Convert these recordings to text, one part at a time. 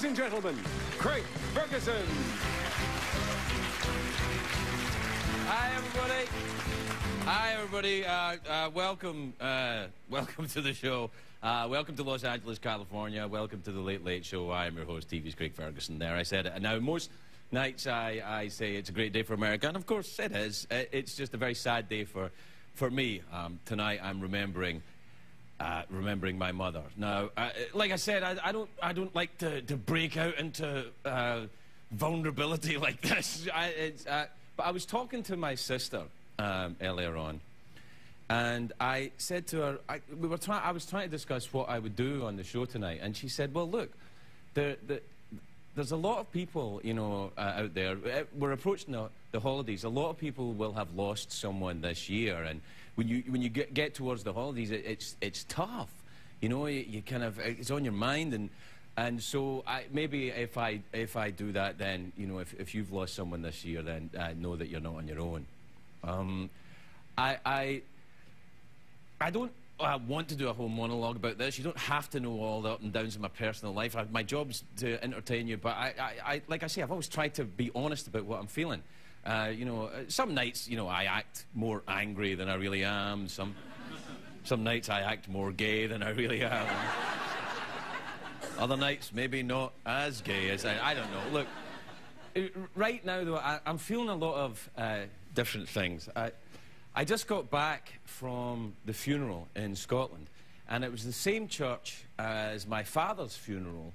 Ladies and gentlemen, Craig Ferguson. Hi, everybody. Hi, everybody. Welcome to the show. Welcome to Los Angeles, California. Welcome to the Late Late Show. I am your host, TV's Craig Ferguson. There, I said it. And now, most nights I say it's a great day for America, and of course it is. It's just a very sad day for me. Tonight, I'm remembering my mother. Now, like I said, I don't like to break out into vulnerability like this. But I was talking to my sister earlier on, and I said to her, I was trying to discuss what I would do on the show tonight, and she said, "Well, look, there's a lot of people, you know, out there. We're approaching the holidays. A lot of people will have lost someone this year, and when you get towards the holidays, it's tough. You know, you kind of, it's on your mind, and so maybe if I do that, then, you know, if you've lost someone this year, then know that you're not on your own. I don't want to do a whole monologue about this. You don't have to know all the up and downs of my personal life. My job's to entertain you, but like I say, I've always tried to be honest about what I'm feeling. You know, some nights, you know, I act more angry than I really am. Some nights I act more gay than I really am. Other nights, maybe not as gay as I don't know. Look, right now, though, I'm feeling a lot of different things. I just got back from the funeral in Scotland, and it was the same church as my father's funeral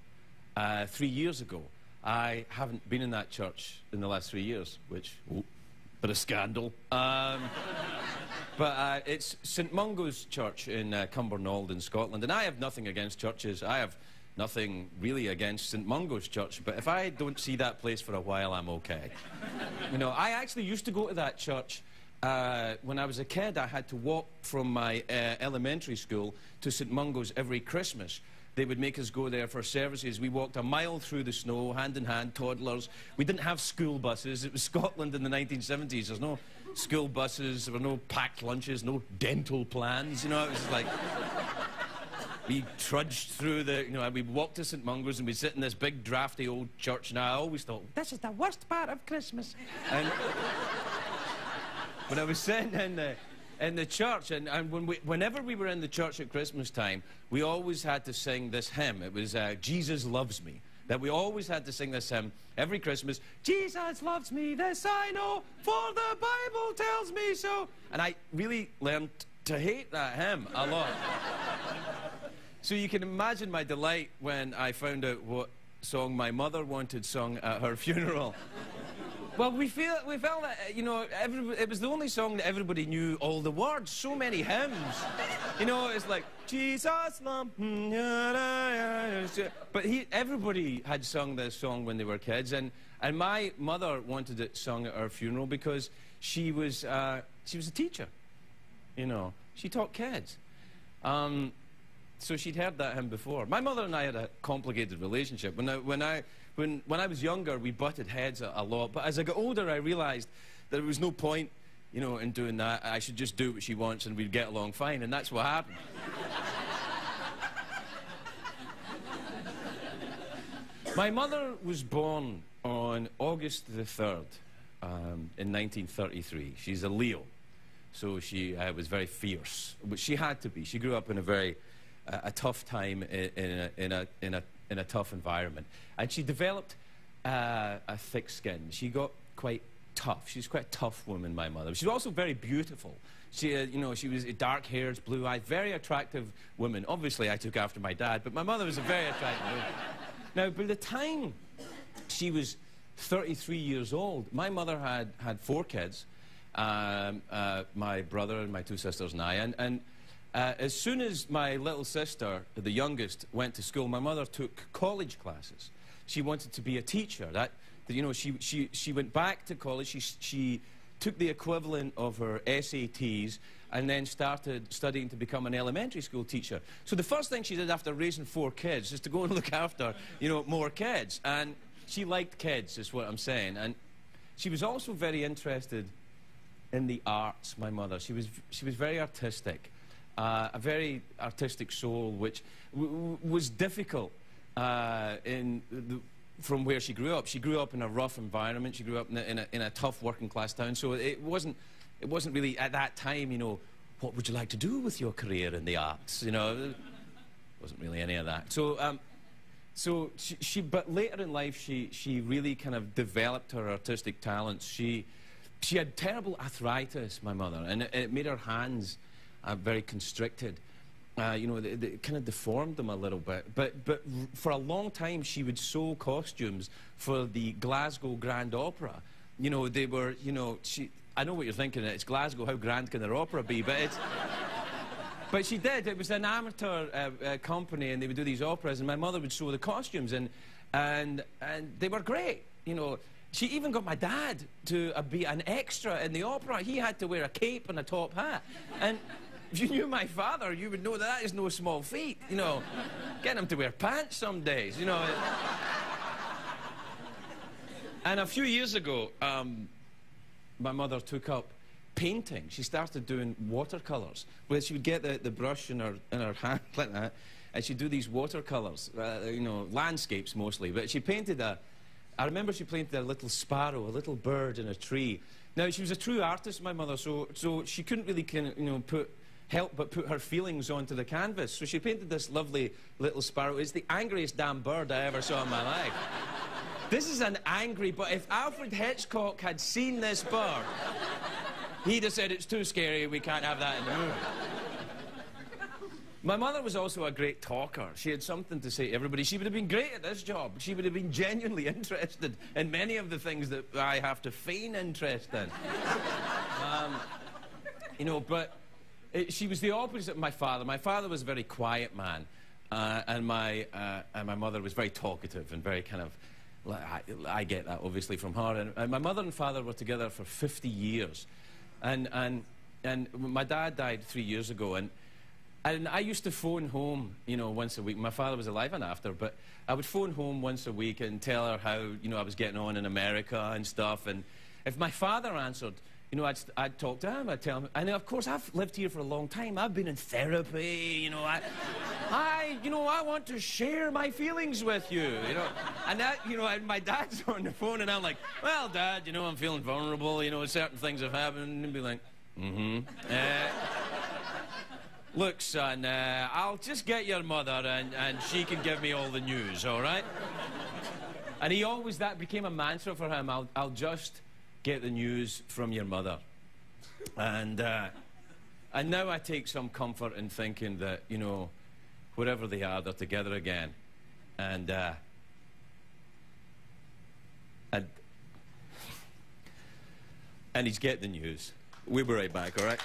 3 years ago. I haven't been in that church in the last 3 years, which, bit of scandal. But it's St Mungo's Church in Cumbernauld in Scotland, and I have nothing against churches. I have nothing really against St Mungo's Church, but if I don't see that place for a while, I'm okay. You know, I actually used to go to that church when I was a kid. I had to walk from my elementary school to St Mungo's every Christmas. They would make us go there for services. We walked a mile through the snow, hand in hand, toddlers. We didn't have school buses. It was Scotland in the 1970s. There's no school buses. There were no packed lunches, no dental plans. You know, it was like... We trudged through you know, we walked to St Mungo's, and we'd sit in this big, drafty old church, and I always thought, this is the worst part of Christmas. And when I was sitting in the church, and whenever we were in the church at Christmas time, we always had to sing this hymn. It was Jesus Loves Me. That we always had to sing this hymn every Christmas. Jesus loves me, this I know, for the Bible tells me so. And I really learned to hate that hymn a lot. So you can imagine my delight when I found out what song my mother wanted sung at her funeral. Well, we felt that, you know, it was the only song that everybody knew all the words. So many hymns. You know, it's like, Jesus, love, but everybody had sung this song when they were kids, and my mother wanted it sung at her funeral because she was a teacher. You know, she taught kids. So she'd heard that hymn before. My mother and I had a complicated relationship. When I was younger, we butted heads a lot. But as I got older, I realised that there was no point, you know, in doing that. I should just do what she wants, and we'd get along fine. And that's what happened. My mother was born on August the 3rd in 1933. She's a Leo, so she was very fierce. But she had to be. She grew up in a tough time in a tough environment, and she developed a thick skin. She got quite tough. She's quite a tough woman, my mother. She was also very beautiful. She, you know, she was dark hairs, blue eyes, very attractive woman. Obviously, I took after my dad, but my mother was a very attractive woman. Now, by the time she was 33 years old, my mother had 4 kids, my brother and my 2 sisters and I, and as soon as my little sister, the youngest, went to school, my mother took college classes. She wanted to be a teacher. You know, she went back to college. She took the equivalent of her SATs and then started studying to become an elementary school teacher. So the first thing she did after raising 4 kids is to go and look after, you know, more kids. And she liked kids, is what I'm saying. And she was also very interested in the arts, my mother. She was very artistic. A very artistic soul, which was difficult from where she grew up. She grew up in a rough environment. She grew up in a tough working class town. So it wasn't really at that time, you know, what would you like to do with your career in the arts? You know, there wasn't really any of that. So but later in life, she really kind of developed her artistic talents. She had terrible arthritis, my mother, and it made her hands very constricted. You know, they kind of deformed them a little bit. But for a long time, she would sew costumes for the Glasgow Grand Opera. You know, they were, you know, I know what you're thinking. It's Glasgow. How grand can their opera be? But it's... But she did. It was an amateur company, and they would do these operas, and my mother would sew the costumes, and they were great. You know, she even got my dad to be an extra in the opera. He had to wear a cape and a top hat. And if you knew my father, you would know that is no small feat. You know, getting him to wear pants some days. You know. And a few years ago, my mother took up painting. She started doing watercolors, where she would get the brush in her hand like that, and she'd do these watercolors, you know, landscapes mostly. But she painted I remember she painted a little sparrow, a little bird in a tree. Now, she was a true artist, my mother, so she couldn't really help but put her feelings onto the canvas. So she painted this lovely little sparrow. It's the angriest damn bird I ever saw in my life. This is an angry, but if Alfred Hitchcock had seen this bird, he'd have said, it's too scary, we can't have that in the movie. My mother was also a great talker. She had something to say to everybody. She would have been great at this job. She would have been genuinely interested in many of the things that I have to feign interest in. You know, but she was the opposite of my father. My father was a very quiet man, and my mother was very talkative and very kind of... I get that, obviously, from her. And my mother and father were together for 50 years. And my dad died 3 years ago, and I used to phone home, you know, once a week. My father was alive and after, but I would phone home once a week and tell her how, you know, I was getting on in America and stuff. And if my father answered, you know, I'd talk to him, I'd tell him. And of course, I've lived here for a long time. I've been in therapy, you know. I want to share my feelings with you, you know. And that, you know, and my dad's on the phone, and I'm like, well, Dad, you know, I'm feeling vulnerable, you know, certain things have happened. And he'd be like, look, son, I'll just get your mother, and she can give me all the news, all right? And that became a mantra for him. I'll just get the news from your mother. And now I take some comfort in thinking that, you know, wherever they are, they're together again. And he's getting the news. We'll be right back, all right?